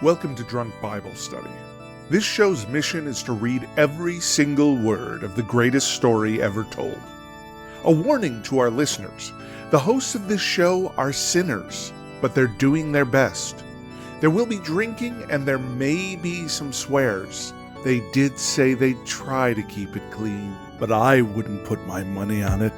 Welcome to Drunk Bible Study. This show's mission is to read every single word of the greatest story ever told. A warning to our listeners, the hosts of this show are sinners, but they're doing their best. There will be drinking and there may be some swears. They did say they'd try to keep it clean, but I wouldn't put my money on it.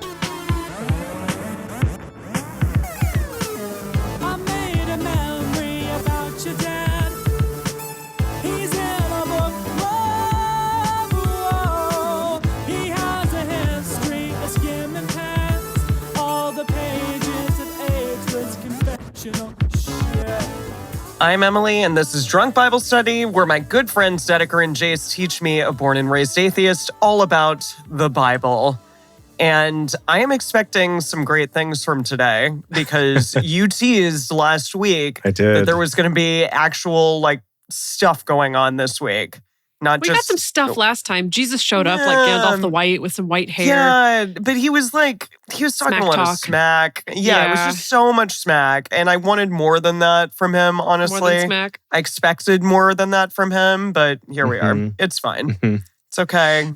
I'm Emily, and this is Drunk Bible Study, where my good friends Dedeker and Jace teach me, a born and raised atheist, all about the Bible. And I am expecting some great things from today, because you teased last week that there was going to be actual stuff going on this week. We got some stuff last time. Jesus showed up like Gandalf the White with some white hair. Yeah, but he was talking a lot of smack. Yeah, it was just so much smack. And I wanted more than that from him, honestly. More than smack? I expected more than that from him, but here we are. It's fine. It's okay.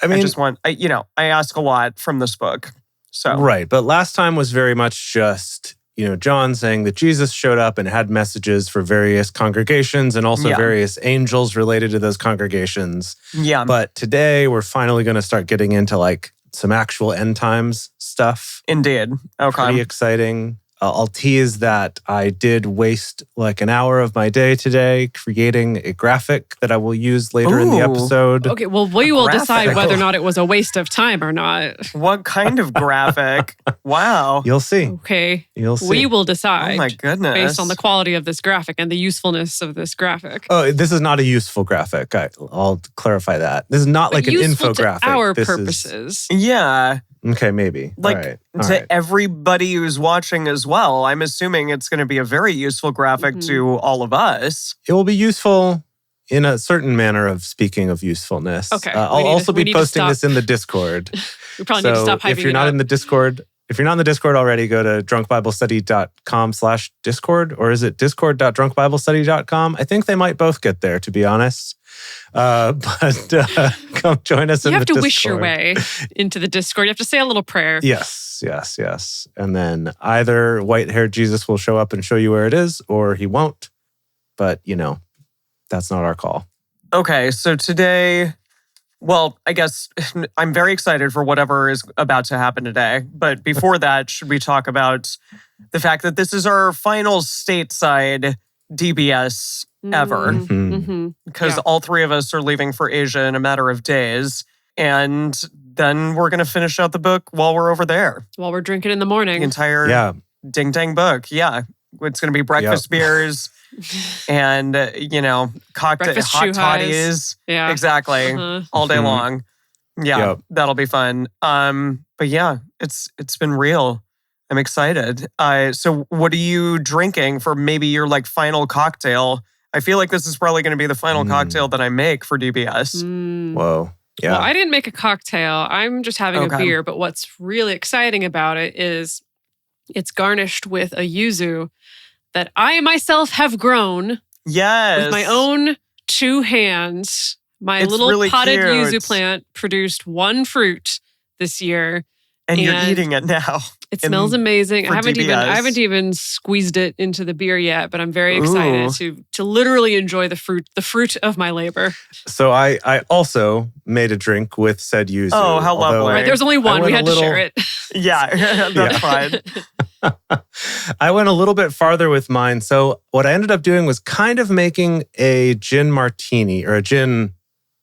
I mean, I ask a lot from this book. So right, but last time was very much just John saying that Jesus showed up and had messages for various congregations and also various angels related to those congregations. Yeah. But today we're finally going to start getting into some actual end times stuff. Indeed. Okay. Pretty exciting. I'll tease that I did waste an hour of my day today creating a graphic that I will use later in the episode. Okay, well, we will decide whether or not it was a waste of time or not. What kind of graphic? Wow. You'll see. Okay. You'll see. We will decide. Oh my goodness. Based on the quality of this graphic and the usefulness of this graphic. Oh, this is not a useful graphic. I'll clarify that. This is not an infographic. To our purposes. Yeah. Okay, maybe. To everybody who's watching as well, I'm assuming it's going to be a very useful graphic to all of us. It will be useful in a certain manner of speaking of usefulness. Okay. I'll also be posting this in the Discord. We probably need to stop hyping if you're not in the Discord, if you're not in the Discord already, go to drunkbiblestudy.com/discord, or is it discord.drunkbiblestudy.com? I think they might both get there, to be honest. But come join us in the Discord. You have to wish your way into the Discord. You have to say a little prayer. Yes. And then either white-haired Jesus will show up and show you where it is, or he won't. But, that's not our call. Okay, so today, I guess I'm very excited for whatever is about to happen today. But before that, should we talk about the fact that this is our final stateside DBS ever? Because all three of us are leaving for Asia in a matter of days. And then we're going to finish out the book while we're over there. While we're drinking in the morning. The entire ding-dang book. Yeah. It's going to be breakfast beers and, cocktail, hot toddies. Yeah. Exactly. All day long. Yeah, that'll be fun. But yeah, it's been real. I'm excited. So what are you drinking for maybe your final cocktail? I feel like this is probably going to be the final cocktail that I make for DBS. Whoa. Yeah. Well, I didn't make a cocktail. I'm just having a beer. But what's really exciting about it is it's garnished with a yuzu that I myself have grown. Yes. With my own 2 hands. My little really potted cute. yuzu plant produced 1 fruit this year. And you're eating it now. It smells amazing. I haven't even squeezed it into the beer yet, but I'm very excited to literally enjoy the fruit of my labor. So I also made a drink with said yuzu. Oh, how lovely. Right, there's only one. We had to share it. Yeah, that's fine. I went a little bit farther with mine. So what I ended up doing was kind of making a gin martini, or a gin,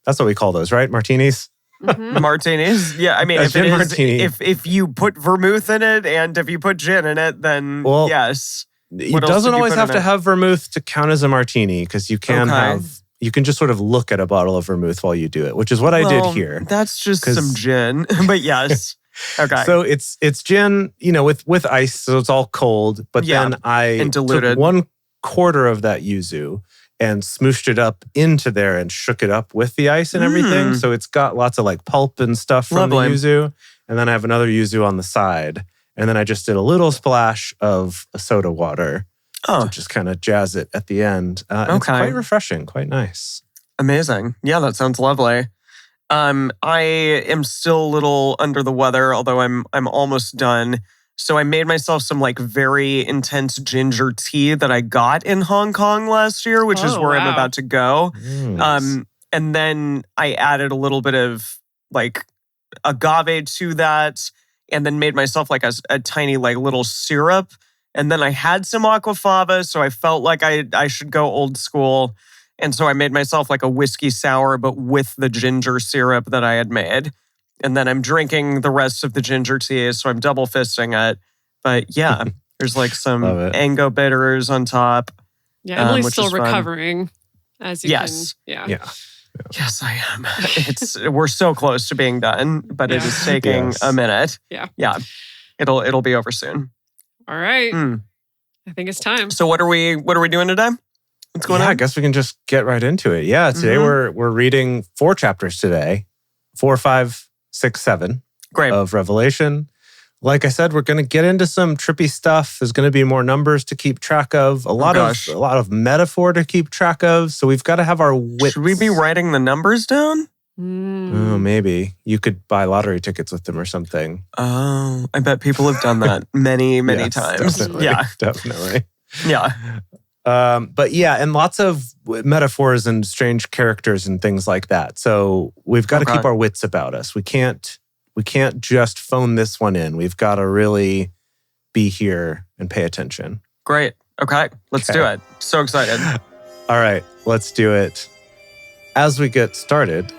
that's what we call those, right? Martinis? Martinis? Yeah, I mean, if you put vermouth in it and if you put gin in it, then yes. It doesn't always have to have vermouth to count as a martini, because you can you can just sort of look at a bottle of vermouth while you do it, which is what I did here. That's just some gin, but yes. Okay. So it's gin, with ice, so it's all cold, but then I took 1/4 of that yuzu and smooshed it up into there and shook it up with the ice and everything. So it's got lots of pulp and stuff from the yuzu. And then I have another yuzu on the side. And then I just did a little splash of soda water. to just kind of jazz it at the end. It's quite refreshing, quite nice. Amazing. Yeah, that sounds lovely. I am still a little under the weather, although I'm almost done. So I made myself some like very intense ginger tea that I got in Hong Kong last year, which is where I'm about to go. Nice. And then I added a little bit of like agave to that, and then made myself like a tiny like little syrup. And then I had some aquafaba, so I felt like I should go old school. And so I made myself like a whiskey sour, but with the ginger syrup that I had made. And then I'm drinking the rest of the ginger tea, so I'm double fisting it. But yeah, there's like some Ango bitters on top. Yeah, Emily's still recovering, as you can. Yeah. Yes, I am. We're so close to being done, but it is taking a minute. Yeah. It'll be over soon. All right. I think it's time. So what are we doing today? What's going on? I guess we can just get right into it. Yeah, today we're reading 4 chapters today. 4, 5, 6, 7 of Revelation. Like I said, we're going to get into some trippy stuff. There's going to be more numbers to keep track of, a lot of metaphor to keep track of. So we've got to have our wits. Should we be writing the numbers down? Oh, maybe. You could buy lottery tickets with them or something. Oh, I bet people have done that many times. Definitely, definitely. Yeah. But yeah, and lots of metaphors and strange characters and things like that. So we've got to keep our wits about us. We can't just phone this one in. We've got to really be here and pay attention. Great. Okay, let's do it. So excited. All right, let's do it. As we get started,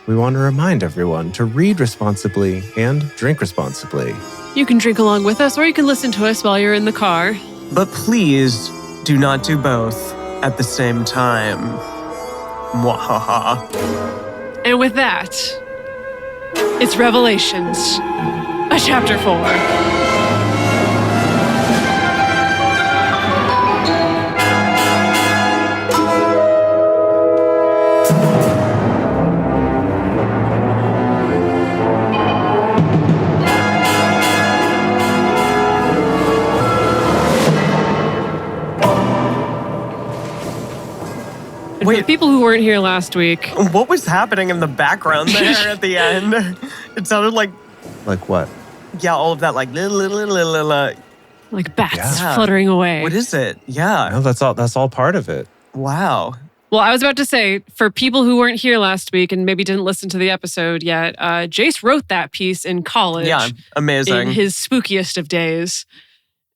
we want to remind everyone to read responsibly and drink responsibly. You can drink along with us, or you can listen to us while you're in the car. But please do not do both at the same time. Mwahaha. And with that, it's Revelations, a chapter 4. Wait, for people who weren't here last week, what was happening in the background there at the end? It sounded like what? Yeah, all of that like bats fluttering away. What is it? Yeah. No, that's all part of it. Wow. Well, I was about to say, for people who weren't here last week and maybe didn't listen to the episode yet, Jace wrote that piece in college. Yeah, amazing. In his spookiest of days.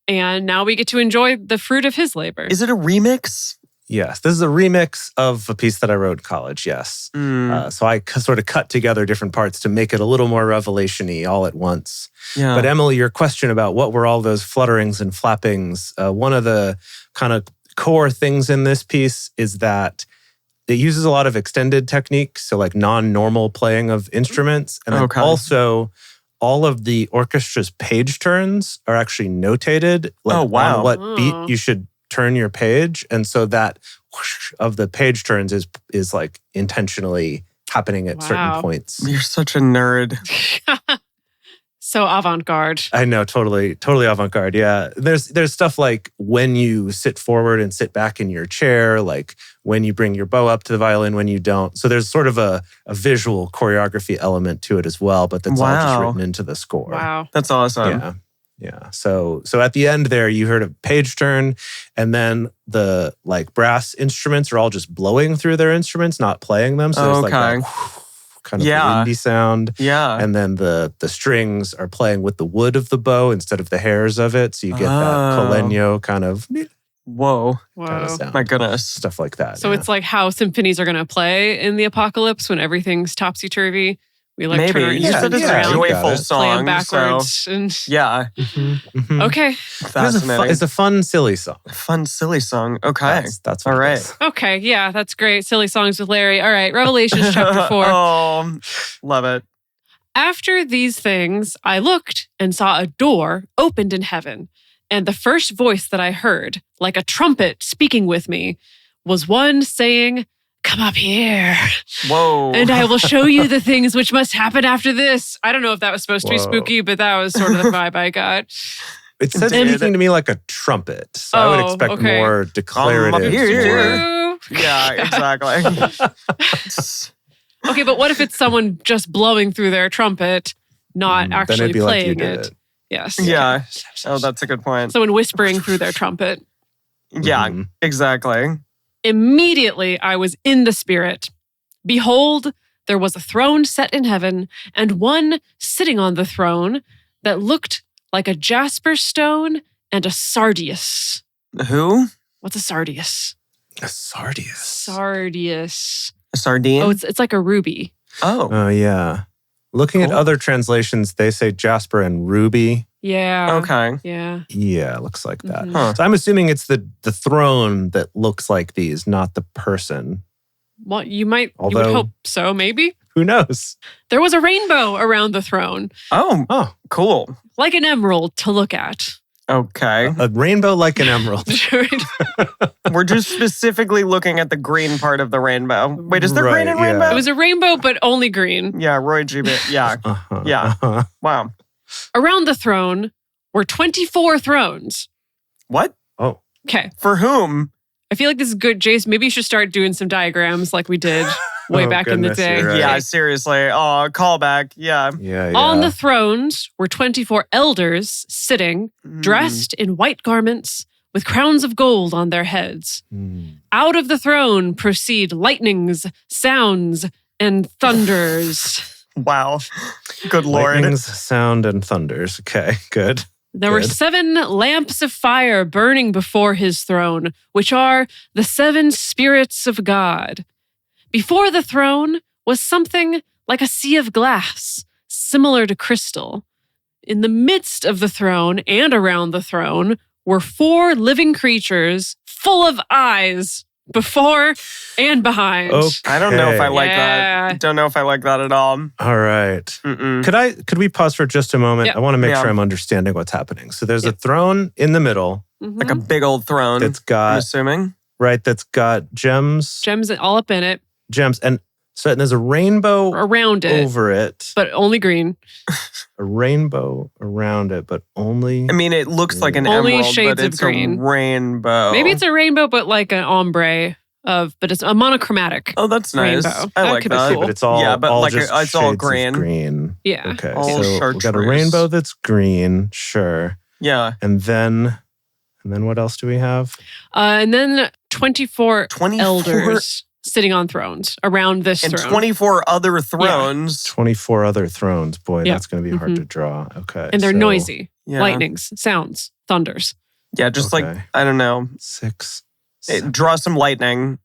And now we get to enjoy the fruit of his labor. Is it a remix? Yes, this is a remix of a piece that I wrote in college, yes. So I sort of cut together different parts to make it a little more revelation-y all at once. Yeah. But Emily, your question about what were all those flutterings and flappings, one of the kind of core things in this piece is that it uses a lot of extended techniques, so like non-normal playing of instruments. And then also all of the orchestra's page turns are actually notated on what beat you should turn your page, and so that whoosh of the page turns is like intentionally happening at certain points. You're such a nerd. So avant-garde. I know, totally avant-garde. Yeah, there's stuff like when you sit forward and sit back in your chair, like when you bring your bow up to the violin, when you don't. So there's sort of a visual choreography element to it as well, but that's all just written into the score. Wow, that's awesome. Yeah. So at the end there, you heard a page turn, and then the like brass instruments are all just blowing through their instruments, not playing them. So there's like that kind of windy sound. Yeah. And then the strings are playing with the wood of the bow instead of the hairs of it. So you get that colegno kind of whoa. Kind of sound. My goodness. Stuff like that. So it's like how symphonies are going to play in the apocalypse when everything's topsy-turvy. We like turn our instruments around, a joyful song, play them backwards. So, and Okay. Fascinating. It's a fun, silly song. Okay. That's all right. Okay, yeah, that's great. Silly songs with Larry. All right, Revelations chapter 4. Oh, love it. After these things, I looked and saw a door opened in heaven. And the first voice that I heard, like a trumpet speaking with me, was one saying, "Come up here. Whoa. And I will show you the things which must happen after this." I don't know if that was supposed to be spooky, but that was sort of the vibe I got. It said speaking to me like a trumpet. So I would expect more declarative. Yeah, exactly. Okay, but what if it's someone just blowing through their trumpet, not actually playing it? Yes. Yeah. Oh, that's a good point. Someone whispering through their trumpet. Yeah, exactly. Immediately I was in the spirit. Behold, there was a throne set in heaven, and one sitting on the throne that looked like a jasper stone and a sardius. Who? What's a sardius? A sardius. Sardius. A sardine? Oh, it's like a ruby. Oh, yeah. Looking at other translations, they say jasper and ruby. Yeah. Okay. Yeah. Yeah, looks like that. Huh. So I'm assuming it's the throne that looks like these, not the person. Well, you would hope so, maybe. Who knows? There was a rainbow around the throne. Oh, cool. Like an emerald to look at. Okay. A rainbow like an emerald. We're just specifically looking at the green part of the rainbow. Wait, is there green in rainbow? It was a rainbow, but only green. Yeah, Roy G. Yeah. Yeah. Wow. Around the throne were 24 thrones. What? Oh. Okay. For whom? I feel like this is good, Jace. Maybe you should start doing some diagrams like we did way back in the day. Right. Yeah, seriously. Oh, callback. Yeah. Yeah. On the thrones were 24 elders sitting, dressed in white garments, with crowns of gold on their heads. Out of the throne proceed lightnings, sounds, and thunders. Wow. Good Lord. Lightnings, sound, and thunders. Okay, good. There were 7 lamps of fire burning before his throne, which are the 7 spirits of God. Before the throne was something like a sea of glass, similar to crystal. In the midst of the throne and around the throne were 4 living creatures full of eyes before and behind. Okay. I don't know if I like that. Don't know if I like that at all. All right. Could we pause for just a moment? Yep. I want to make sure I'm understanding what's happening. So there's a throne in the middle. Like a big old throne. That's got, I'm assuming. Right, that's got gems. Gems all up in it. Gems. And there's a rainbow around it. Over it. But only green. A rainbow around it, but only... I mean, it looks like an only emerald, shades but it's of green. a rainbow. Maybe it's a rainbow, but like an ombre but it's a monochromatic. Oh, that's nice. Rainbow. I like that. Cool. But it's all, it's all green. Green. Yeah. Okay. All so we got a rainbow that's green, sure. Yeah. And then what else do we have? And then 24 elders sitting on thrones around this and throne. 24 other thrones. 24 other thrones. Boy, that's going to be hard to draw. Okay. And they're noisy. Yeah. Lightnings, sounds, thunders. Yeah, just like, I don't know. 6. Draw some lightning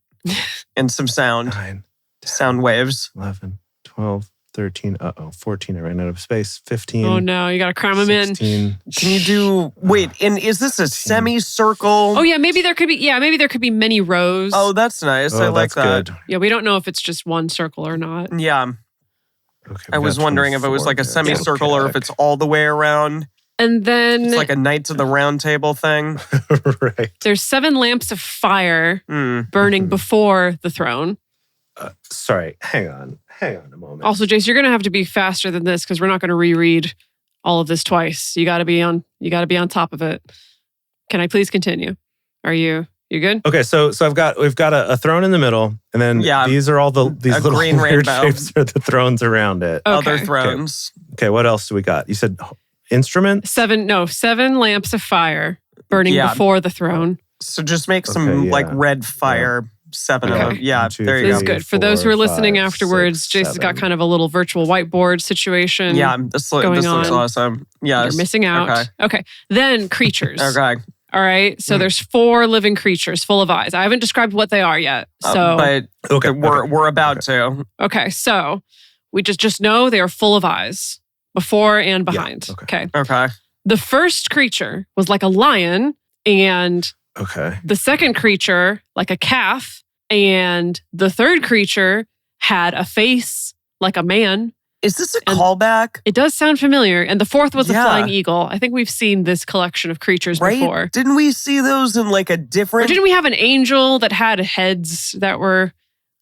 and some sound. 9. Sound waves. 11, 12, 13. 14. I ran out of space. 15. Oh no, you got to cram them 16. in. Can you do, wait, and is this a semicircle? Oh yeah, maybe there could be many rows. Oh, that's nice. I like that. Good. Yeah, we don't know if it's just one circle or not. Yeah. Okay, I was wondering if it was like a semicircle or if it's all the way around. And then it's like a Knights of the Round Table thing. Right. There's 7 lamps of fire burning before the throne. Sorry, hang on a moment. Also, Jace, you're going to have to be faster than this because we're not going to reread all of this twice. You got to be on top of it. Can I please continue? Are you good? Okay, so we've got a throne in the middle, and then these are all these little green weird rainbow. shapes are the thrones around it. Okay. Other thrones. Okay, what else do we got? You said instruments? 7 lamps of fire burning before the throne. So just make some like red fire. 7 of them. Yeah, 1, 2, there you This go. is good. For those who are listening afterwards, Jace has got kind of a little virtual whiteboard situation. Yeah, this looks awesome. Yeah. You're missing out. Okay. Then creatures. Okay. All right. So there's 4 living creatures full of eyes. I haven't described what they are yet. So but we're about to. Okay. So we just know they are full of eyes before and behind. Yeah, Okay. The first creature was like a lion, and the second creature like a calf, and the third creature had a face like a man. Is this a callback? It does sound familiar. And the fourth was a flying eagle. I think we've seen this collection of creatures before. Didn't we see those in like a different... Or didn't we have an angel that had heads that were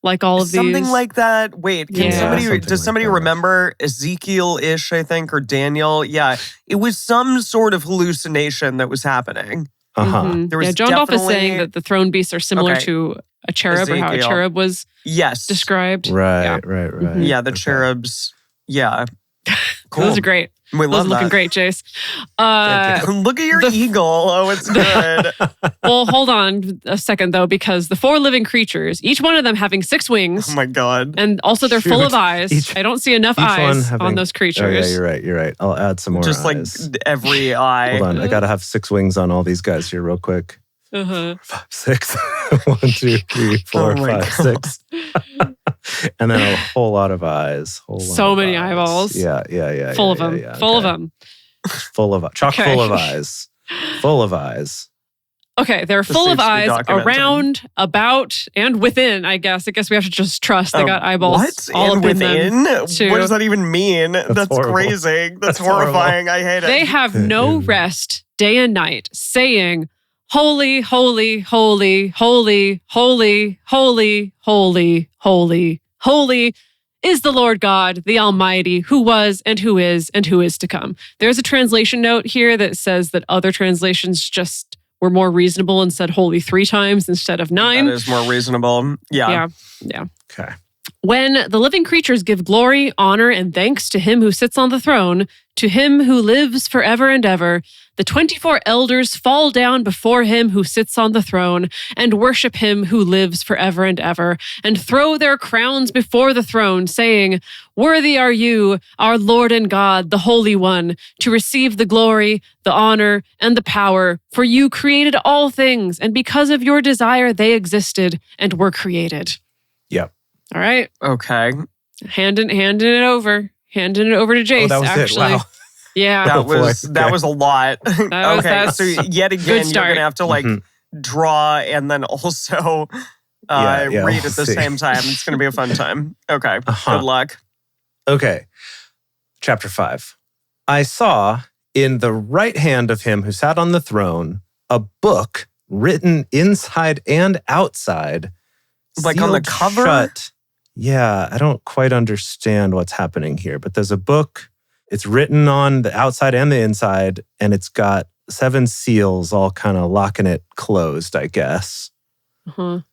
like all of Something these. like that. Wait, can somebody remember Ezekiel-ish, I think, or Daniel? Yeah, it was some sort of hallucination that was happening. There was John Dolph is saying that the throne beasts are similar to a cherub, Ezekiel. Or how a cherub was described. Right. Yeah, the cherubs. Yeah. Cool. Those are great. We love Those looking great, Jace. Look at your eagle. Oh, it's good. Well, hold on a second, though, because the 4 living creatures, each one of them having 6 wings. Oh, my God. And also they're full of eyes. I don't see enough eyes on those creatures. Oh, yeah, you're right. I'll add some more Just eyes. Like every eye. Hold on. I got to have 6 wings on all these guys here real quick. 5, 6. 1, 2, 3, 4, 5, 6. And then a whole lot of eyes. So many eyeballs. Yeah. Full of them. Full of them. Full of full of eyes. Full of eyes. Okay, they're full of eyes around, about, and within, I guess. I guess we have to just trust they got eyeballs all and up within. What does that even mean? That's crazy. That's horrifying. I hate it. They have no rest day and night, saying, holy, holy, holy, holy, holy, holy, holy, holy, holy is the Lord God, the Almighty, who was and who is to come. There's a translation note here that says that other translations just were more reasonable and said holy 3 times instead of 9. That is more reasonable. Yeah. Okay. When the living creatures give glory, honor, and thanks to him who sits on the throne, to him who lives forever and ever, the 24 elders fall down before him who sits on the throne and worship him who lives forever and ever, and throw their crowns before the throne, saying, worthy are you, our Lord and God, the Holy One, to receive the glory, the honor, and the power, for you created all things, and because of your desire they existed and were created. Yep. All right. Okay. Handing it over to Jace. That was actually. It. Wow. Yeah. That was a lot. So yet again, you're gonna have to draw and then also read at the same time. It's gonna be a fun time. Okay. Good luck. Okay. Chapter 5. I saw in the right hand of him who sat on the throne a book written inside and outside. Like on the cover? Shut. Yeah, I don't quite understand what's happening here, but there's a book. It's written on the outside and the inside, and it's got 7 seals all kind of locking it closed, I guess. I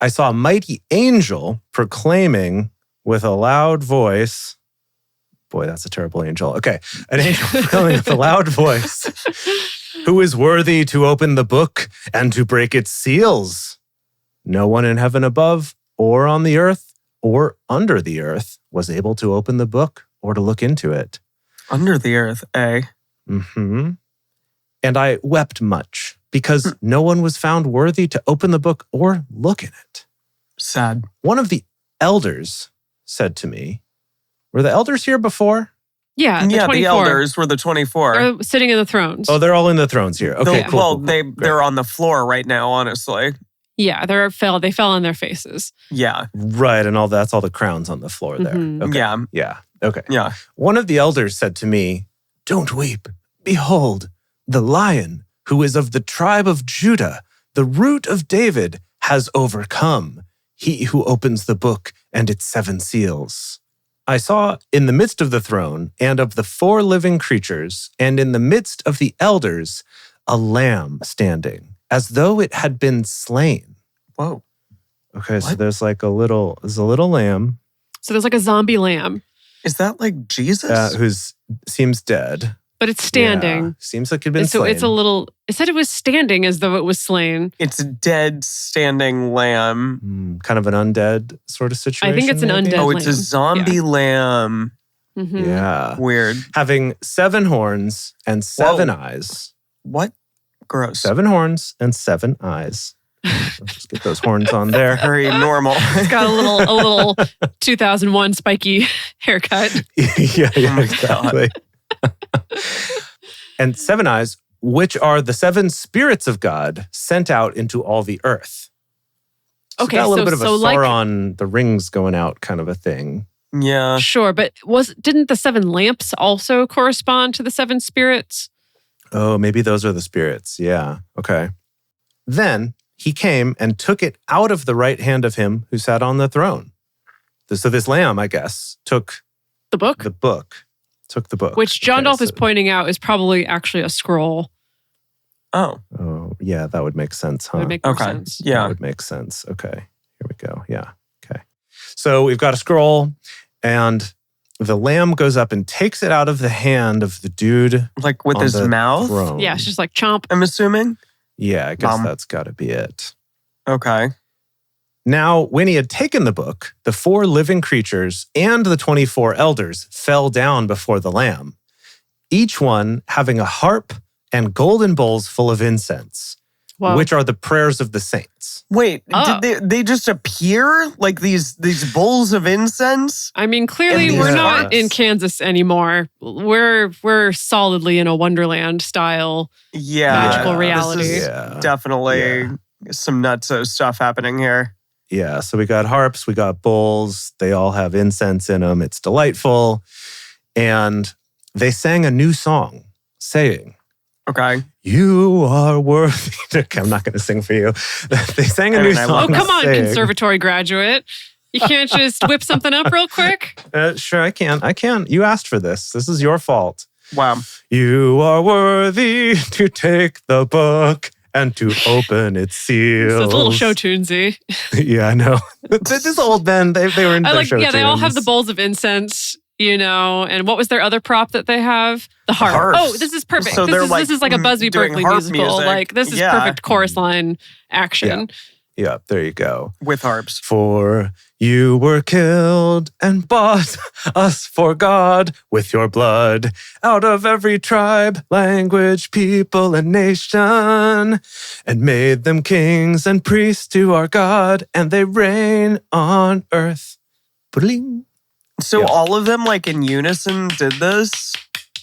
saw a mighty angel proclaiming with a loud voice. Boy, that's a terrible angel. Okay, an angel proclaiming with a loud voice. Who is worthy to open the book and to break its seals? No one in heaven above, or on the earth, or under the earth was able to open the book or to look into it. Under the earth, eh? And I wept much because no one was found worthy to open the book or look in it. Sad. One of the elders said to me, were the elders here before? Yeah, the elders were the 24. They're sitting in the thrones. Oh, they're all in the thrones here. Okay, cool. Well, they're on the floor right now, honestly. Yeah, they fell on their faces. Yeah. Right, and that's all the crowns on the floor there. Okay. Yeah. Okay. Yeah. One of the elders said to me, don't weep. Behold, the Lion, who is of the tribe of Judah, the root of David, has overcome. He who opens the book and its 7 seals. I saw in the midst of the throne and of the 4 living creatures and in the midst of the elders a lamb standing, as though it had been slain. Whoa. Okay, so there's a little lamb. So there's like a zombie lamb. Is that like Jesus? Who seems dead. But it's standing. Yeah, seems like it'd been slain. So it's it said it was standing as though it was slain. It's a dead standing lamb. Kind of an undead sort of situation. I think it's an undead lamb. Oh, it's a zombie lamb. Yeah. Weird. Having 7 horns and 7 eyes. What? Gross. 7 horns and 7 eyes. Let's get those horns on there. Very normal. It's got a little 2001 spiky haircut. yeah, exactly. And 7 eyes, which are the 7 spirits of God sent out into all the earth. So Okay, got a little bit of a Sauron, the rings going out kind of a thing. Yeah. Sure, but didn't the 7 lamps also correspond to the 7 spirits? Oh, maybe those are the spirits. Yeah. Okay. Then he came and took it out of the right hand of him who sat on the throne. So this lamb, I guess, took the book? Took the book. Which John Dolph is pointing out is probably actually a scroll. Oh, yeah, that would make sense, huh? That would make more sense. Yeah. That would make sense. Okay, here we go. Yeah, okay. So we've got a scroll, and the lamb goes up and takes it out of the hand of the dude. Like with his mouth? Throne. Yeah, it's just like chomp. I'm assuming? Yeah, I guess that's got to be it. Okay. Now, when he had taken the book, the 4 living creatures and the 24 elders fell down before the lamb, each one having a harp and golden bowls full of incense, which are the prayers of the saints. Wait, did they just appear like these bowls of incense? I mean, clearly we're not in Kansas anymore. We're solidly in a Wonderland style magical reality. This is definitely some nutso stuff happening here. Yeah, so we got harps, we got bowls. They all have incense in them. It's delightful. And they sang a new song saying, okay, you are worthy. Okay, I'm not going to sing for you. They sang a new song. Oh, come on, conservatory graduate. You can't just whip something up real quick? Sure, I can. You asked for this. This is your fault. Wow. You are worthy to take the book and to open its seals. So it's a little show tunesy. Yeah, I know. This old band, they were in their show tunes. They all have the bowls of incense, and what was their other prop that they have? The harp. Oh, this is perfect. So this is like a Busby Berkeley musical. Music. Like, this is perfect chorus line action. Yeah, there you go. With harps. For you were killed and bought us for God with your blood out of every tribe, language, people, and nation, and made them kings and priests to our God, and they reign on earth. Bling. So all of them, like in unison, did this?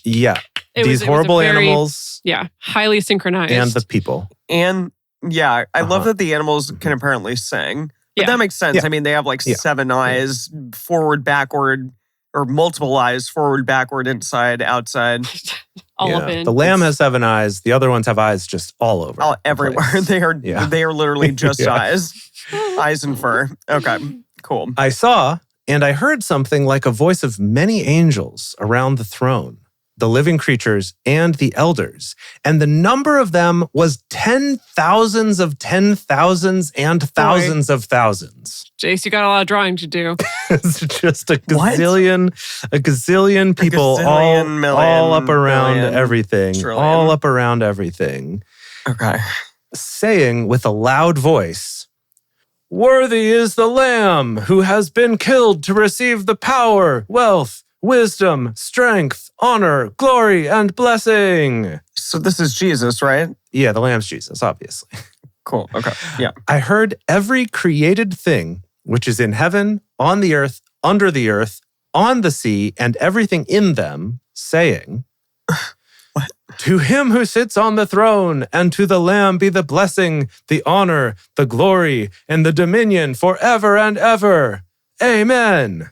Yeah. These horrible animals. Yeah, highly synchronized. And the people. And yeah, I love that the animals can apparently sing. But that makes sense. Yeah. I mean, they have like 7 eyes, forward, backward, or multiple eyes, forward, backward, inside, outside. All up in. The lamb has 7 eyes. The other ones have eyes just all over. All everywhere. They are literally just eyes. Eyes and fur. Okay, cool. I saw and I heard something like a voice of many angels around the throne, the living creatures and the elders. And the number of them was 10,000s of 10,000s and thousands of thousands. Jace, you got a lot of drawing to do. It's just a gazillion people all up around everything. Trillion. All up around everything. Okay. Saying with a loud voice, worthy is the Lamb who has been killed to receive the power, wealth, wisdom, strength, honor, glory, and blessing. So this is Jesus, right? Yeah, the Lamb's Jesus, obviously. Cool. Okay. Yeah. I heard every created thing which is in heaven, on the earth, under the earth, on the sea, and everything in them, saying, what? To him who sits on the throne and to the Lamb be the blessing, the honor, the glory, and the dominion forever and ever. Amen.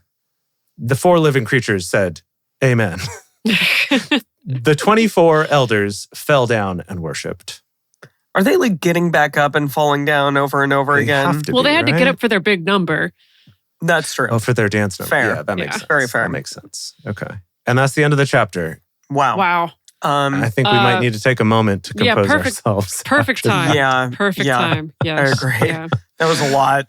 The 4 living creatures said, Amen. The 24 elders fell down and worshipped. Are they like getting back up and falling down over and over again? They had to get up for their big number. That's true. Oh, for their dance number. Fair. Yeah, that makes sense. Very fair. That makes sense. Okay. And that's the end of the chapter. Wow. I think we might need to take a moment to compose ourselves. Perfect time. Yeah. Perfect time. Yes. I agree. Yeah. That was a lot.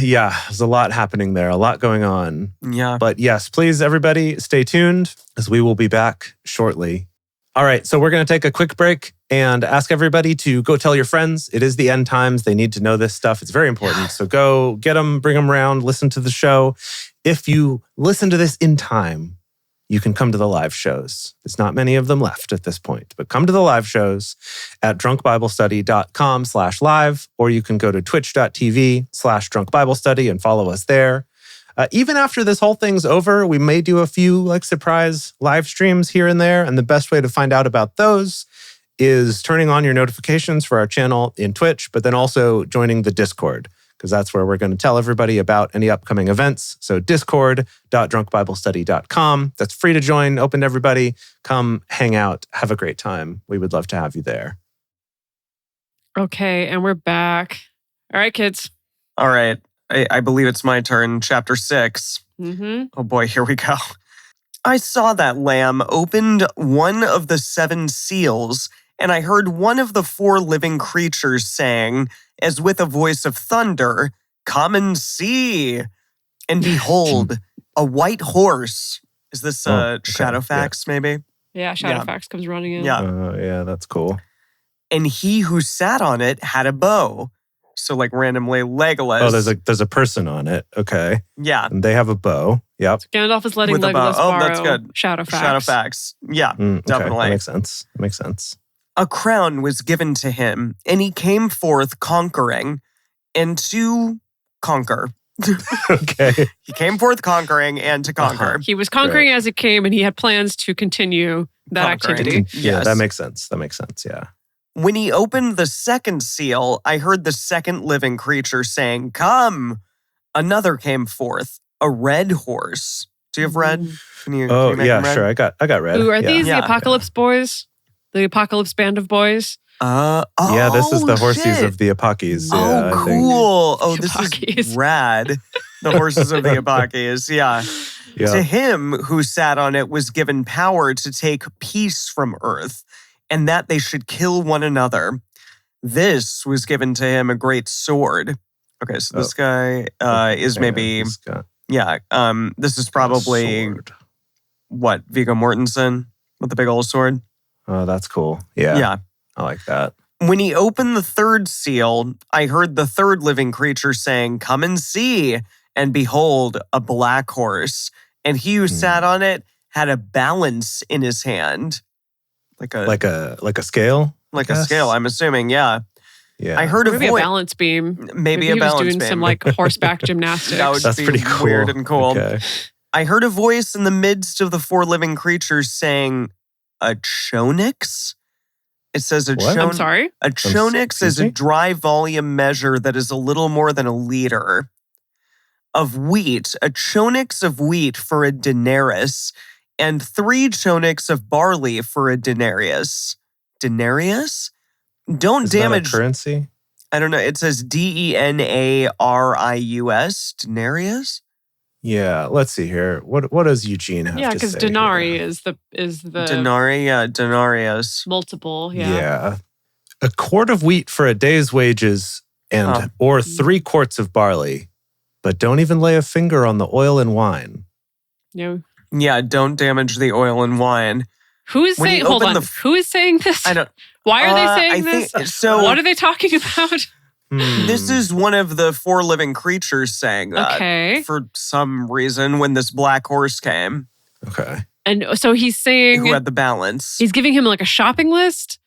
Yeah, there's a lot happening there, a lot going on. Yeah. But yes, please, everybody, stay tuned as we will be back shortly. All right, so we're going to take a quick break and ask everybody to go tell your friends. It is the end times. They need to know this stuff. It's very important. So go get them, bring them around, listen to the show. If you listen to this in time, you can come to the live shows. There's not many of them left at this point, but come to the live shows at drunkbiblestudy.com/live, or you can go to twitch.tv/drunkbiblestudy and follow us there. Even after this whole thing's over, we may do a few surprise live streams here and there. And the best way to find out about those is turning on your notifications for our channel in Twitch, but then also joining the Discord, because that's where we're going to tell everybody about any upcoming events. So discord.drunkbiblestudy.com. That's free to join, open to everybody. Come hang out, have a great time. We would love to have you there. Okay, and we're back. All right, kids. All right. I believe it's my turn. Chapter 6. Mm-hmm. Oh boy, here we go. I saw that Lamb opened one of the 7 seals, and I heard one of the 4 living creatures saying, as with a voice of thunder, "Come and see." And behold, a white horse. Is this Shadowfax, maybe? Yeah, Shadowfax comes running in. Yeah. Yeah, that's cool. And he who sat on it had a bow. So like randomly Legolas. Oh, there's a person on it. Okay. Yeah. And they have a bow. Yep. Gandalf is letting With a Legolas bow. Oh, borrow that's good. Shadowfax. Yeah, Okay. definitely. That makes sense. A crown was given to him, and he came forth conquering and to conquer. Okay. He came forth conquering and to conquer. He was conquering as it came, and he had plans to continue that activity. Yeah, Yes. that makes sense. Yeah. When he opened the second seal, I heard the second living creature saying, "Come." Another came forth, a red horse. Do you have red? Can you make them red? Sure. I got red. Ooh, are these Yeah. the Apocalypse boys? The Apocalypse band of boys? Yeah, this is the horses shit. of the Apockies. Oh, Yeah, I think. cool. Oh, this Apockies. is rad. The horses of the Apockies, yeah. Yeah. To him who sat on it was given power to take peace from earth, and that they should kill one another. This was given to him a great sword. Okay, so this guy is maybe, He's got this is a probably, sword. what, Viggo Mortensen with the big old sword? Oh, that's cool. Yeah. Yeah. I like that. When he opened the third seal, I heard the third living creature saying, "Come and see." And behold, a black horse. And he who sat on it had a balance in his hand. Like a scale? Like a scale, I'm assuming, yeah. Yeah. I heard Maybe a balance beam. Maybe a he balance was doing beam. some like horseback gymnastics. That's pretty cool. Weird and cool. Okay. I heard a voice in the midst of the 4 living creatures saying, "A chonix?" It says a What? I'm sorry? A chonix excuse is a me? dry volume measure that is a little more than a liter of wheat. A chonix of wheat for a denarius, and 3 chonix of barley for a denarius. Denarius? Don't Is damage. that a currency? I don't know. It says Denarius. Denarius? Yeah. Let's see here. What does Eugene have to say? Yeah, because denarii is the Denari, yeah, denarius. multiple. Yeah. A quart of wheat for a day's wages or 3 quarts of barley, but don't even lay a finger on the oil and wine. No. Yeah, don't damage the oil and wine. Who is saying? Hold on. Who is saying this? I don't. Why are they saying this? So what are they talking about? This is one of the 4 living creatures saying that. Okay. For some reason, when this black horse came. Okay. And so he's saying who had the balance. He's giving him like a shopping list.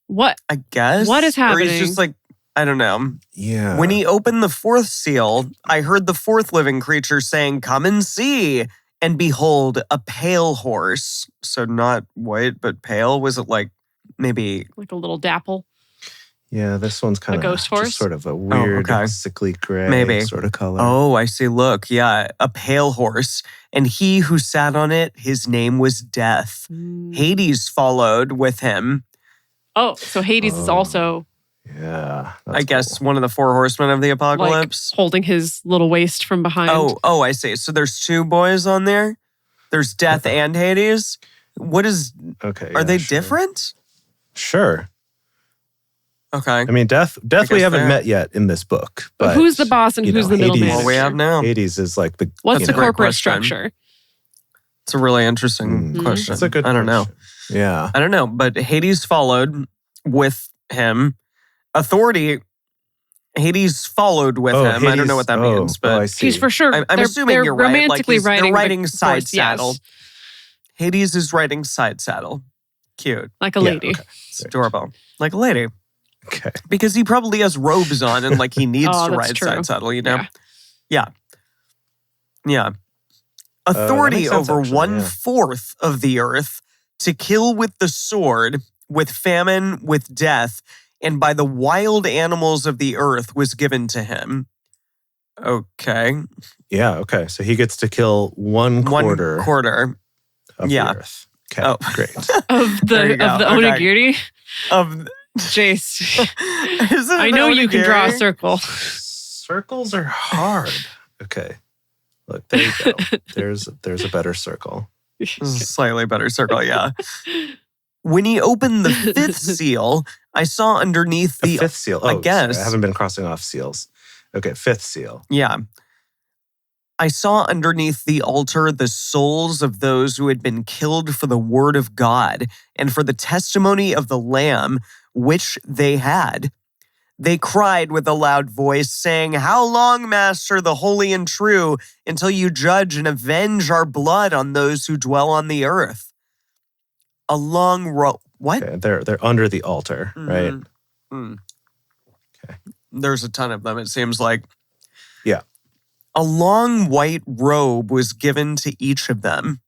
What? I guess. What is happening? Or he's just like, I don't know. Yeah. When he opened the 4th seal, I heard the 4th living creature saying, "Come and see." And behold, a pale horse. So not white, but pale. Was it like maybe like a little dapple? Yeah, this one's kind of a ghost horse, sort of a weird, sickly gray sort of color. Oh, I see. Look, yeah, a pale horse, and he who sat on it, his name was Death. Hades followed with him. Oh, so Hades is also. Yeah, I guess one of the 4 horsemen of the apocalypse, like holding his little waist from behind. Oh, I see. So there's 2 boys on there. There's Death and Hades. What is? Okay, are they different? Sure. Okay. I mean, Death we haven't met yet in this book. But who's the boss and who's the middle manager? Well, we have now. Hades is like the. What's the corporate structure? It's a really interesting question. It's a good. I don't know. Yeah. I don't know, but Hades followed with him. Authority. Hades followed with him. I don't know what that means, but he's for sure. I'm assuming they're you're right. romantically Like they're riding the side horse, saddle. yes. Hades is riding side saddle. Cute. Like a lady. Okay. It's adorable. Like a lady. Okay. Because he probably has robes on and like he needs to that's ride true. side saddle, you know? Yeah. Yeah. Authority makes sense, over actually, 1/4 of the earth to kill with the sword, with famine, with death, and by the wild animals of the earth was given to him. Okay. Yeah, okay. So he gets to kill 1/4. 1/4. Of the earth. Okay, great. Of the onigiri? Jace, Isn't I know that you can draw a circle. Circles are hard. Okay. Look, there you go. There's a better circle. Slightly better circle, yeah. When he opened the fifth seal, I saw underneath the fifth seal. Oh, I guess. Sorry, I haven't been crossing off seals. Okay, fifth seal. Yeah. I saw underneath the altar the souls of those who had been killed for the word of God and for the testimony of the Lamb, which they had. They cried with a loud voice, saying, "How long, Master, the holy and true, until you judge and avenge our blood on those who dwell on the earth?" A long row. What? Okay, they're under the altar, right? Okay. There's a ton of them, it seems like. Yeah. A long white robe was given to each of them.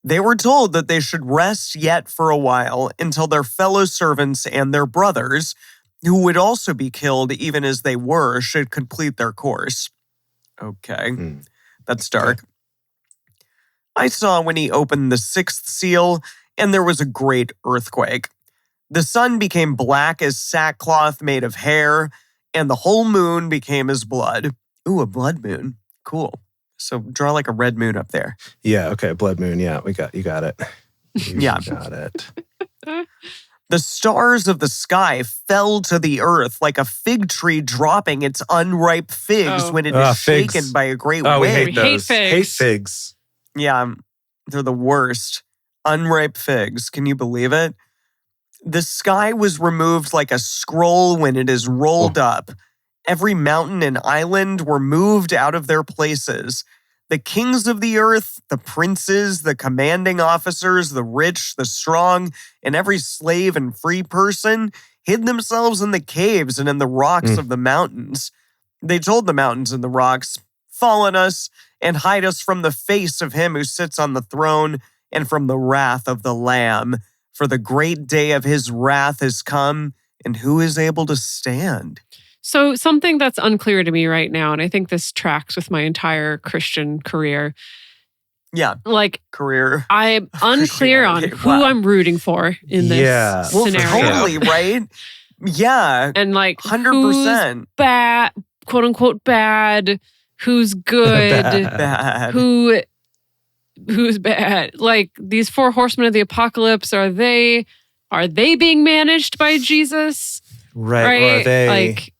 They were told that they should rest yet for a while until their fellow servants and their brothers, who would also be killed even as they were, should complete their course. Okay. That's dark. Okay. I saw when he opened the sixth seal, and there was a great earthquake. The sun became black as sackcloth made of hair, and the whole moon became as blood. Ooh, a blood moon. Cool. So draw like a red moon up there. Yeah, okay, blood moon. Yeah, you got it. Yeah. Got it. The stars of the sky fell to the earth like a fig tree dropping its unripe figs when it is shaken by a great wind. We hate those. Hate figs. Hate figs. Yeah, they're the worst. Unripe figs. Can you believe it? The sky was removed like a scroll when it is rolled up. Every mountain and island were moved out of their places. The kings of the earth, the princes, the commanding officers, the rich, the strong, and every slave and free person hid themselves in the caves and in the rocks of the mountains. They told the mountains and the rocks, "Fall on us and hide us from the face of him who sits on the throne and from the wrath of the Lamb. For the great day of his wrath has come, and who is able to stand?" So something that's unclear to me right now, and I think this tracks with my entire Christian career. Yeah. Like, career. I'm unclear on who I'm rooting for in this scenario. Well, totally, right? Yeah. And like 100%. Who's bad, quote unquote bad, who's good, bad. Who's bad. Like these four horsemen of the apocalypse, are they being managed by Jesus? Right. Or are they like,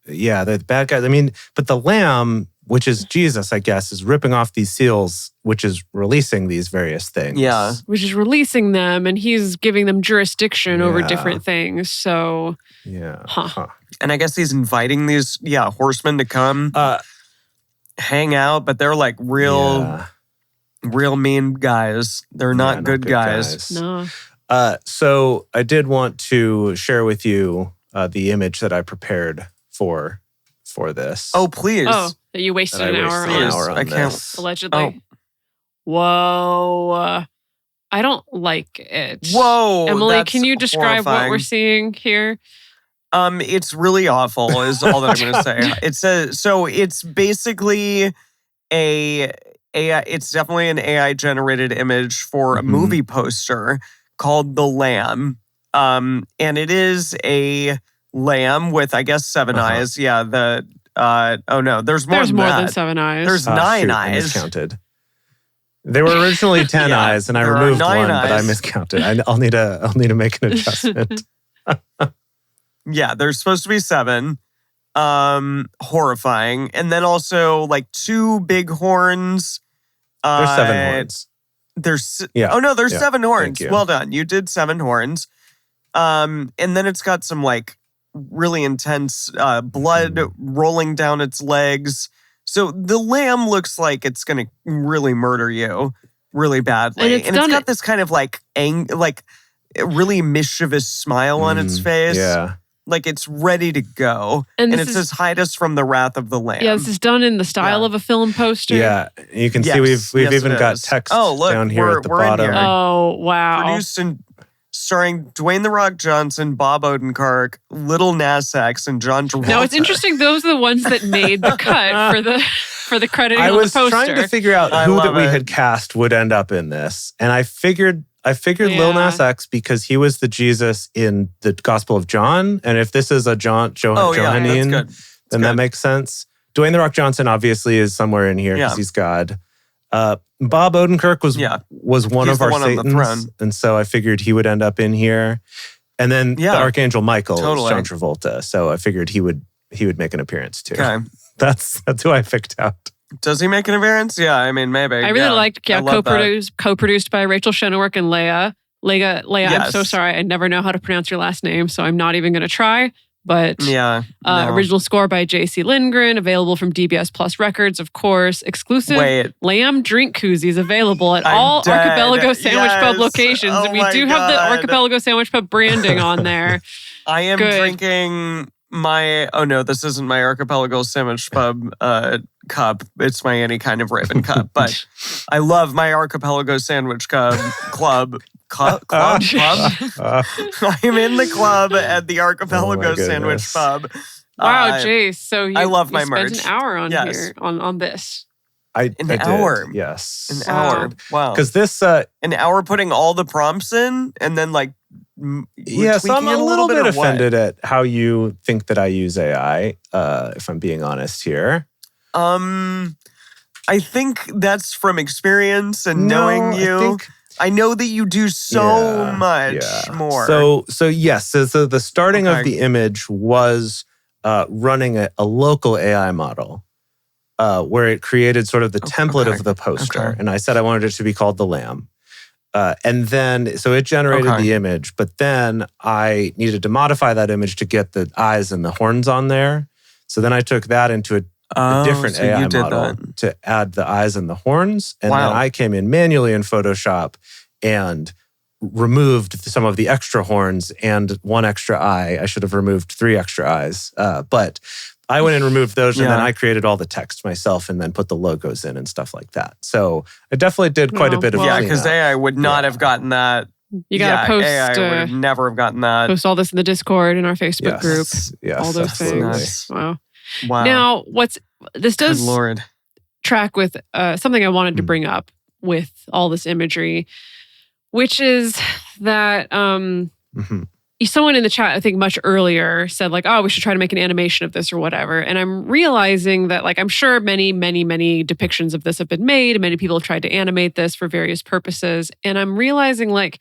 yeah, they're the bad guys. I mean, but the Lamb, which is Jesus, I guess, is ripping off these seals, which is releasing these various things. Yeah. Which is releasing them, and he's giving them jurisdiction over different things. So, yeah. And I guess he's inviting these, horsemen to come hang out, but they're like real mean guys. They're not good guys. No. So I did want to share with you the image that I prepared for this. Oh, please. Oh, that you wasted an hour on. I can't. Allegedly. Oh. Whoa. I don't like it. Whoa. Emily, can you describe horrifying. what we're seeing here? It's really awful is all that I'm going to say. So it's basically it's definitely an AI generated image for a movie poster called The Lamb. And it is a lamb with, I guess, 7 eyes. Yeah. There's more than 7 eyes. There's 9 eyes. I miscounted. There were originally 10 eyes, and I removed one, but I miscounted. I'll need to make an adjustment. Yeah, there's supposed to be 7. Horrifying. And then also like 2 big horns. There's 7 horns. There's 7 horns. Well done. You did 7 horns. And then it's got some like really intense blood rolling down its legs. So the lamb looks like it's going to really murder you really badly. And it's got this kind of like really mischievous smile on its face. Yeah. Like it's ready to go. And it says, "Hide us from the wrath of the Lamb." Yeah, this is done in the style of a film poster. Yeah, you can see we've even got text down here at the bottom. Oh, wow. Produced and starring Dwayne "The Rock" Johnson, Bob Odenkirk, Little Nas X, and John Travolta. Now, it's interesting. Those are the ones that made the cut for the crediting on the poster. I was trying to figure out who that we had cast would end up in this. And I figured I figured Lil Nas X because he was the Jesus in the Gospel of John. And if this is a Johannine, then that makes sense. Dwayne The Rock Johnson obviously is somewhere in here because he's God. Bob Odenkirk was one of our Satans. And so I figured he would end up in here. And then the Archangel Michael is John Travolta. So I figured he would make an appearance too. Okay. That's who I picked out. Does he make an appearance? Yeah, I mean, maybe. I really liked, co-produced by Rachel Chenoweth and Leia. Leia, yes. I'm so sorry. I never know how to pronounce your last name, so I'm not even going to try. But original score by J.C. Lindgren, available from DBS Plus Records, of course. Exclusive lamb drink koozies available at all Archipelago Sandwich Pub locations. And we do have the Archipelago Sandwich Pub branding on there. I am drinking this isn't my Archipelago Sandwich Pub cup. It's my any kind of raven cup. But I love my Archipelago Sandwich Club. I am in the club at the Archipelago Sandwich Pub. Wow, Jace. So I love my spent merch. An hour on here on this. An hour. Did, yes. An hour. Wow. Because this an hour putting all the prompts in and then like so I'm a little bit offended at how you think that I use AI, if I'm being honest here. I think that's from experience and knowing you. I know that you do so much more. So yes. So the starting of the image was running a local AI model where it created sort of the template of the poster. Okay. And I said I wanted it to be called the lamb. And then, so it generated the image, but then I needed to modify that image to get the eyes and the horns on there. So then I took that into a different AI model to add the eyes and the horns. And then I came in manually in Photoshop and removed some of the extra horns and one extra eye. I should have removed 3 extra eyes. But I went and removed those and then I created all the text myself and then put the logos in and stuff like that. So I definitely did quite a bit of cleanup. Because AI would not have gotten that. You got to post. AI would never have gotten that. Post all this in the Discord, in our Facebook group. Yes, all those absolutely. things. Wow. Now, this does track with something I wanted to bring up with all this imagery, which is that someone in the chat, I think much earlier, said like, oh, we should try to make an animation of this or whatever. And I'm realizing that like, I'm sure many, many, many depictions of this have been made. Many people have tried to animate this for various purposes. And I'm realizing like,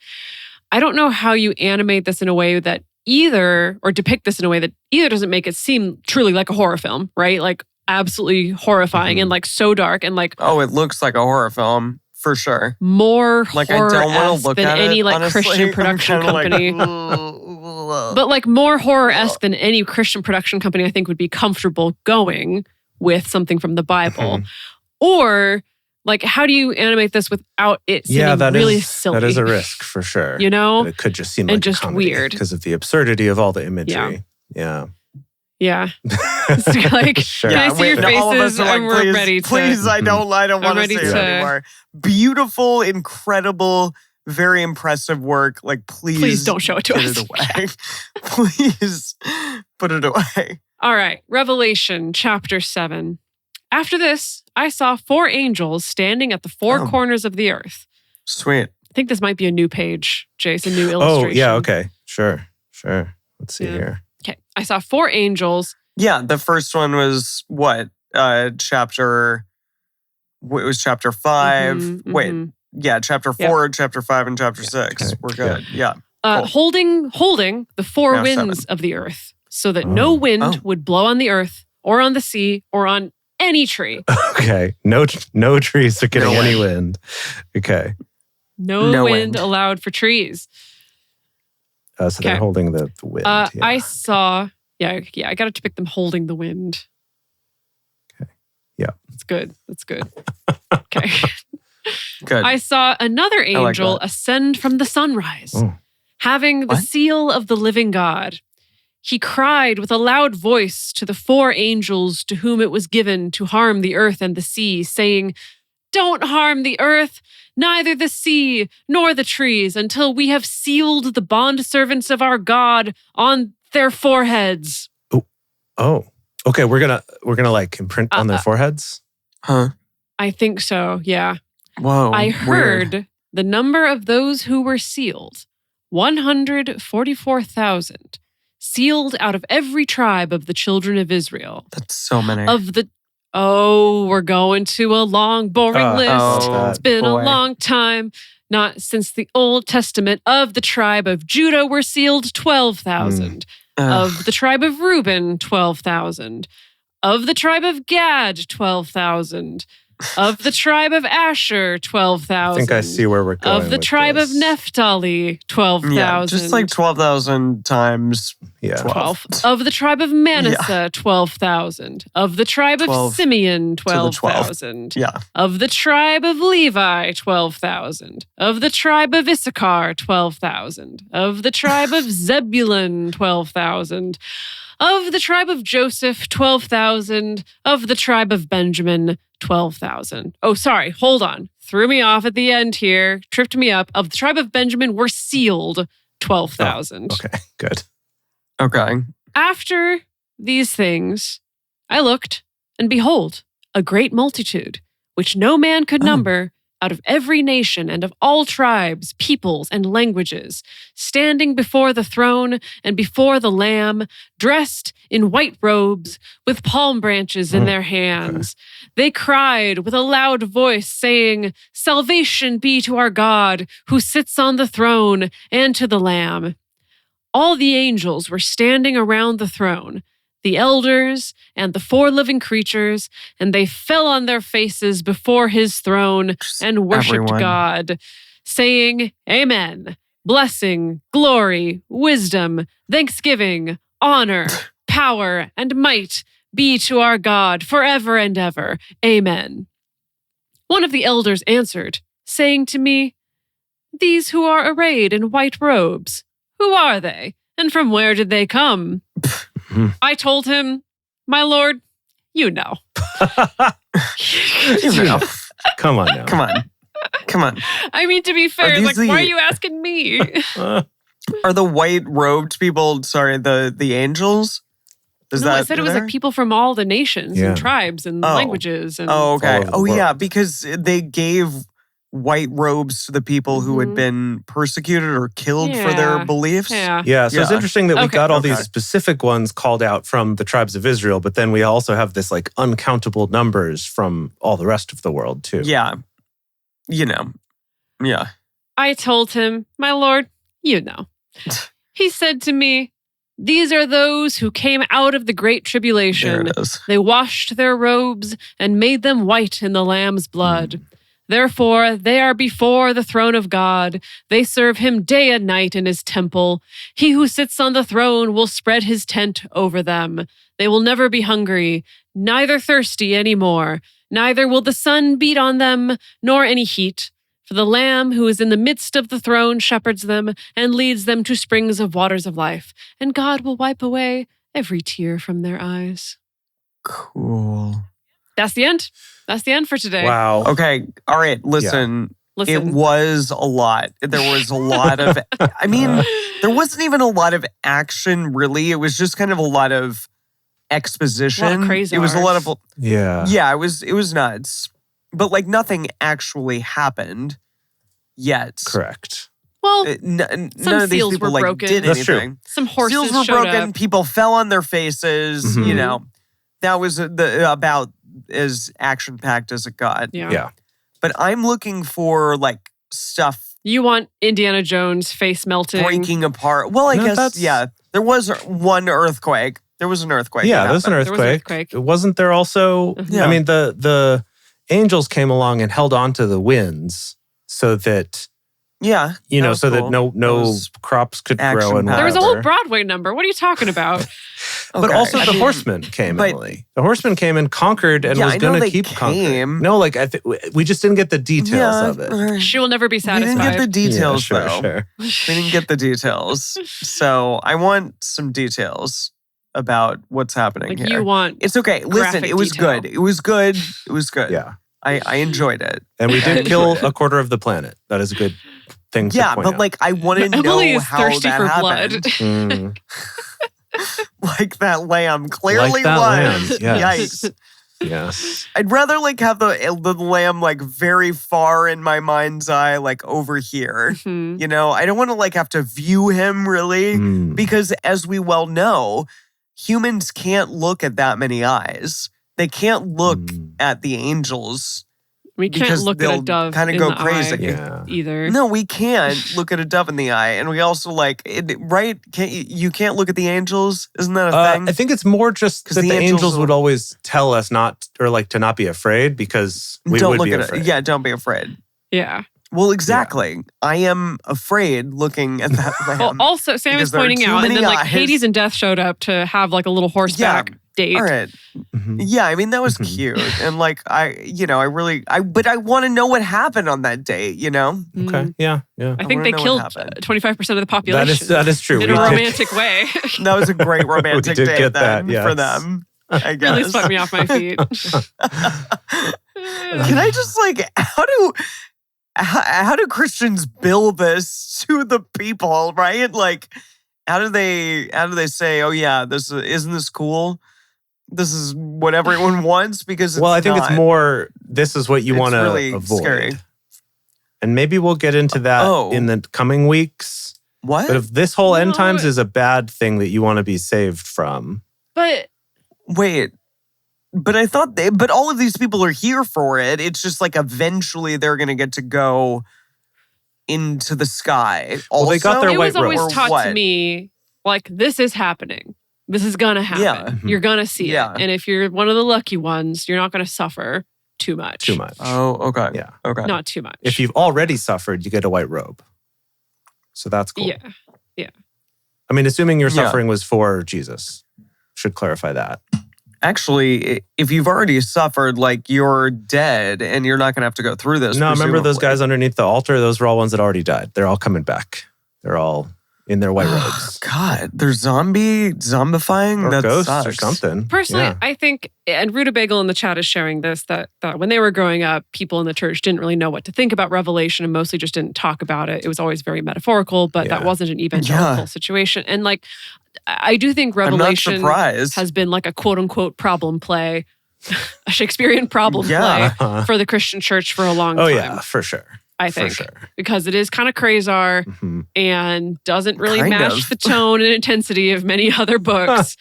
I don't know how you animate this in a way that or depict this in a way that either doesn't make it seem truly like a horror film, right? Like absolutely horrifying and like so dark and like... Oh, it looks like a horror film. For sure. More horror-esque than any like honestly. Christian production company. But like more horror-esque than any Christian production company I think would be comfortable going with something from the Bible. Or like how do you animate this without it seeming really silly? That is a risk for sure. You know? But it could just seem like just weird. Because of the absurdity of all the imagery. Yeah. It's like, can I see your faces? We're ready to. Please, I don't want to see it anymore. Beautiful, incredible, very impressive work. Like, please don't show it to us. Put it away. Please put it away. All right. Revelation chapter 7. After this, I saw 4 angels standing at the 4 corners of the earth. Sweet. I think this might be a new page, Jason, new illustration. Oh, yeah. Okay. Sure. Let's see here. Okay. I saw 4 angels. Yeah. The first one was what? Chapter 5. Wait. Yeah. Chapter 4, chapter 5, and chapter 6. Okay. We're good. Yeah. Cool. Holding the 4 winds of the earth so that no wind would blow on the earth or on the sea or on any tree. Okay. No trees are getting any wind. Okay. No wind allowed for trees. So they're holding the wind. I saw, I got to depict them holding the wind. Okay. Yeah. That's good. Okay. Good. I saw another angel ascend from the sunrise, having the seal of the living God. He cried with a loud voice to the 4 angels to whom it was given to harm the earth and the sea, saying, "Don't harm the earth, neither the sea nor the trees, until we have sealed the bondservants of our God on their foreheads." Oh. Okay, we're gonna like imprint on their foreheads? Huh? I think so, yeah. Whoa. I heard the number of those who were sealed, 144,000, sealed out of every tribe of the children of Israel. That's so many. We're going to a long, boring list. It's been a long time. Not since the Old Testament. Of the tribe of Judah were sealed 12,000. Of the tribe of Reuben, 12,000. Of the tribe of Gad, 12,000. Of the tribe of Asher, 12,000. I think I see where we're going. Of the tribe of Naphtali, 12,000. Yeah, just like 12,000 times 12. Of the tribe of Manasseh, 12,000. Of the tribe of Simeon, 12,000. Yeah. Of the tribe of Levi, 12,000. Of the tribe of Issachar, 12,000. Of the tribe of Zebulun, 12,000. Of the tribe of Joseph, 12,000. Of the tribe of Benjamin, 12,000. Oh, sorry. Hold on. Threw me off at the end here. Tripped me up. Of the tribe of Benjamin were sealed 12,000. Okay, good. Okay. After these things, I looked, and behold, a great multitude, which no man could number, out of every nation and of all tribes, peoples, and languages, standing before the throne and before the Lamb, dressed in white robes, with palm branches in their hands. They cried with a loud voice, saying, "Salvation be to our God, who sits on the throne, and to the Lamb." All the angels were standing around the throne, the elders and the 4 living creatures, and they fell on their faces before his throne and worshiped God, saying, "Amen. Blessing, glory, wisdom, thanksgiving, honor, power, and might be to our God forever and ever. Amen." One of the elders answered, saying to me, "These who are arrayed in white robes, who are they, and from where did they come?" I told him, "My lord, you know." You know. Come on now. Come on. I mean, to be fair, why are you asking me? Are the white robed people, the angels? I said it was like people from all the nations and tribes and languages. And okay. Oh, yeah, because they gave white robes to the people who had been persecuted or killed for their beliefs. Yeah, so it's interesting that we got all these specific ones called out from the tribes of Israel, but then we also have this like uncountable numbers from all the rest of the world too. Yeah. You know. Yeah. I told him, "My lord, you know." He said to me, "These are those who came out of the great tribulation. There it is. They washed their robes and made them white in the Lamb's blood. Therefore, they are before the throne of God. They serve him day and night in his temple. He who sits on the throne will spread his tent over them. They will never be hungry, neither thirsty any more. Neither will the sun beat on them, nor any heat. For the Lamb who is in the midst of the throne shepherds them and leads them to springs of waters of life. And God will wipe away every tear from their eyes." Cool. That's the end. That's the end for today. Wow. Okay. All right. Listen. It was a lot. There was a lot of, I mean, there wasn't even a lot of action, really. It was just kind of a lot of exposition. A lot of crazy it was a lot of, yeah, it was nuts. But like nothing actually happened yet. Correct. Well, none some of these seals people were broken. did That's anything. true. Some horses seals were showed broken. up. People fell on their faces. Mhm. You know, that was about as action-packed as it got. Yeah. But I'm looking for like stuff You want Indiana Jones face melting. breaking apart. Well, I guess, there was one earthquake. There was an earthquake. Yeah, there was an There was an earthquake. earthquake. Wasn't there also, Yeah. I mean, the angels came along and held on to the winds so that, Yeah. you know, was so cool. that no That was crops could grow and action-packed. There was a whole whatever. Broadway number. What are you talking about? But Okay. also I the mean, horsemen came, but- Emily. The horsemen came and conquered and Yeah, was I know going to they keep conquering. came. No, like we just didn't get the details of it. She will never be We satisfied. didn't get the details, Yeah, though. sure. We didn't get the details. So I want some details about what's happening Like here. you want. It's okay. Listen, graphic it was detail. good. It was good. It was good. Yeah. I enjoyed it. And we I did kill enjoyed it. a quarter of the planet. That is a good thing to Yeah, point but out. like I want to know Emily is how thirsty that for happened. blood. Mm. Like that lamb clearly Like that was. lamb, yes. Yikes. Yes. I'd rather like have the lamb like very far in my mind's eye, like over here. Mhm. You know, I don't want to like have to view him really because as we well know, humans can't look at that many eyes. They can't look at the angels. We can't look at a dove kind of in go the crazy eye either. No, we can't look at a dove in the eye, and we also like right. You can't look at the angels? Isn't that a thing? I think it's more just that the angels would always tell us not, or like to not be afraid because we don't would look be at afraid. it. Yeah, don't be afraid. Yeah. Well, exactly. Yeah. I am afraid looking at that lamb. Well, also, Sam is pointing out, and then like Hades and Death showed up to have like a little horseback date. All right. Yeah, I mean, that was cute. And like, but I want to know what happened on that date, you know? Okay. Yeah. I think they killed 25% of the population. That is true. In a romantic way. That was a great romantic date then for them. I guess. Really swept me off my feet. Can I just like, how do Christians bill this to the people, right? Like, how do they say, oh yeah, isn't this cool? This is what everyone wants because it's I think it's more, this is what you want to really avoid. Scary. And maybe we'll get into that in the coming weeks. What? But if this whole end times is a bad thing that you want to be saved from. But wait. But I thought but all of these people are here for it. It's just like eventually they're going to get to go into the sky. Well, they got their white robes. It was always taught to me, like, this is happening. This is going to happen. Yeah. You're going to see it. And if you're one of the lucky ones, you're not going to suffer too much. Too much. Oh, okay. Yeah. Okay. Not too much. If you've already suffered, you get a white robe. So that's cool. Yeah. Yeah. I mean, assuming your suffering was for Jesus. Should clarify that. Actually, if you've already suffered, like you're dead and you're not going to have to go through this. No, remember those guys underneath the altar? Those were all ones that already died. They're all coming back. They're all in their white robes. God, they're zombifying? Or that ghosts sucks. or something. Personally, I think, and Rutabagal in the chat is sharing this, that when they were growing up, people in the church didn't really know what to think about Revelation and mostly just didn't talk about it. It was always very metaphorical, but that wasn't an evangelical situation. And like, I do think Revelation has been like a quote unquote problem play, a Shakespearean problem play for the Christian church for a long time. Oh yeah, for sure. I think, because it is kind of Quasar and doesn't really match the tone and intensity of many other books.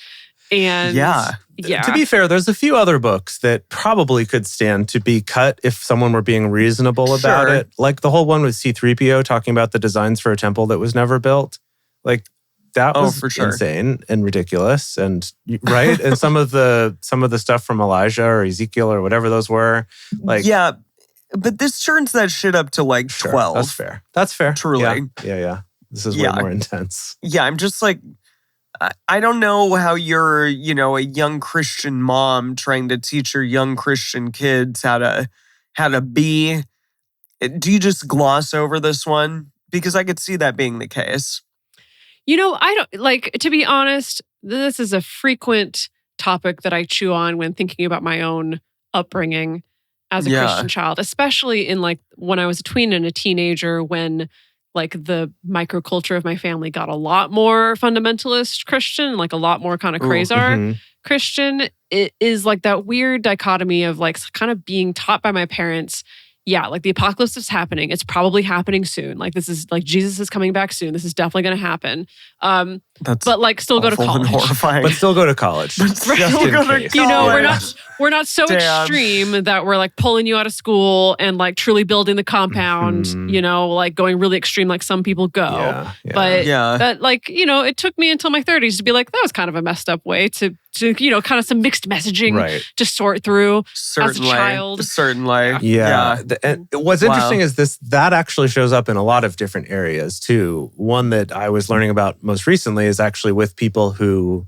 And to be fair, there's a few other books that probably could stand to be cut if someone were being reasonable about it. Like the whole one with C-3PO talking about the designs for a temple that was never built. Like that was insane and ridiculous, and right. And some of the stuff from Elijah or Ezekiel or whatever those were, like But this turns that shit up to like 12. That's fair. Truly. Yeah. This is way more intense. Yeah, I'm just like, I don't know how you're, a young Christian mom trying to teach your young Christian kids how to be. Do you just gloss over this one? Because I could see that being the case. I don't, like, to be honest, this is a frequent topic that I chew on when thinking about my own upbringing as a Christian child, especially in like when I was a tween and a teenager, when like the microculture of my family got a lot more fundamentalist Christian, like a lot more kind of Quasar Christian. It is like that weird dichotomy of like kind of being taught by my parents, like the apocalypse is happening. It's probably happening soon. Like this is like Jesus is coming back soon. This is definitely going to happen. But like still go to college. Horrifying. But still go to college. We're not so extreme that we're like pulling you out of school and like truly building the compound, like going really extreme like some people go. But that like, it took me until my 30s to be like, that was kind of a messed up way to kind of some mixed messaging to sort through as a child. Certainly. Yeah. And what's interesting is that actually shows up in a lot of different areas too. One that I was learning about most recently is actually with people who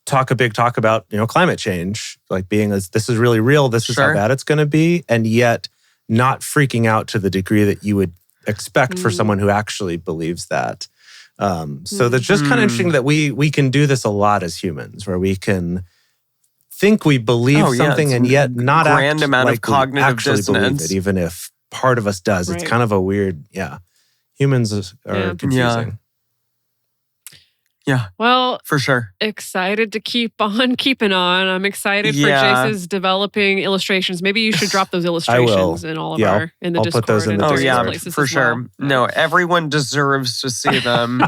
talk a big talk about, climate change, like being as this is really real, this is how bad it's going to be, and yet not freaking out to the degree that you would expect for someone who actually believes that. So that's just kind of interesting that we can do this a lot as humans, where we can think we believe something and yet not grand amount like of cognitive actually dissonance. believe it, even if part of us does. It's kind of a weird, humans are confusing. Yeah. Well, for sure. Excited to keep on keeping on. I'm excited for Jace's developing illustrations. Maybe you should drop those illustrations in all of our in the I'll Discord. Put those in the Discord. Places for sure. Well. No, everyone deserves to see them.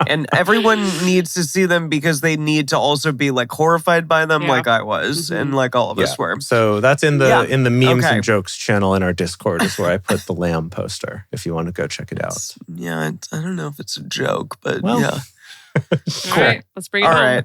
And everyone needs to see them because they need to also be like horrified by them like I was and like all of us were. So that's in the memes and jokes channel in our Discord is where I put the lamb poster if you want to go check it out. I don't know if it's a joke, but Cool. All right, let's bring it home. All right.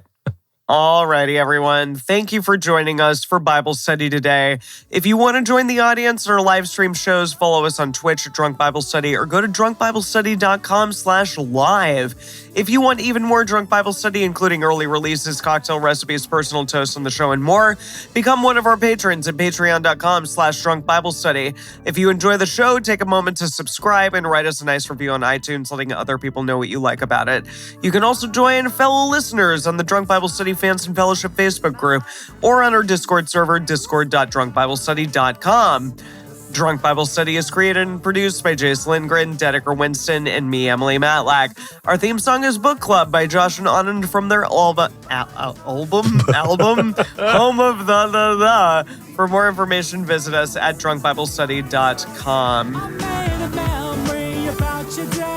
Alrighty, everyone. Thank you for joining us for Bible study today. If you want to join the audience in our live stream shows, follow us on Twitch at Drunk Bible Study or go to drunkbiblestudy.com/live. If you want even more Drunk Bible Study, including early releases, cocktail recipes, personal toasts on the show, and more, become one of our patrons at patreon.com/drunkbiblestudy. If you enjoy the show, take a moment to subscribe and write us a nice review on iTunes, letting other people know what you like about it. You can also join fellow listeners on the Drunk Bible Study Fans and Fellowship Facebook group or on our Discord server, discord.drunkbiblestudy.com. Drunk Bible Study is created and produced by Jace Lindgren, Dedeker Winston, and me, Emily Matlack. Our theme song is Book Club by Josh and Anand from their album, Home of the. For more information, visit us at drunkbiblestudy.com.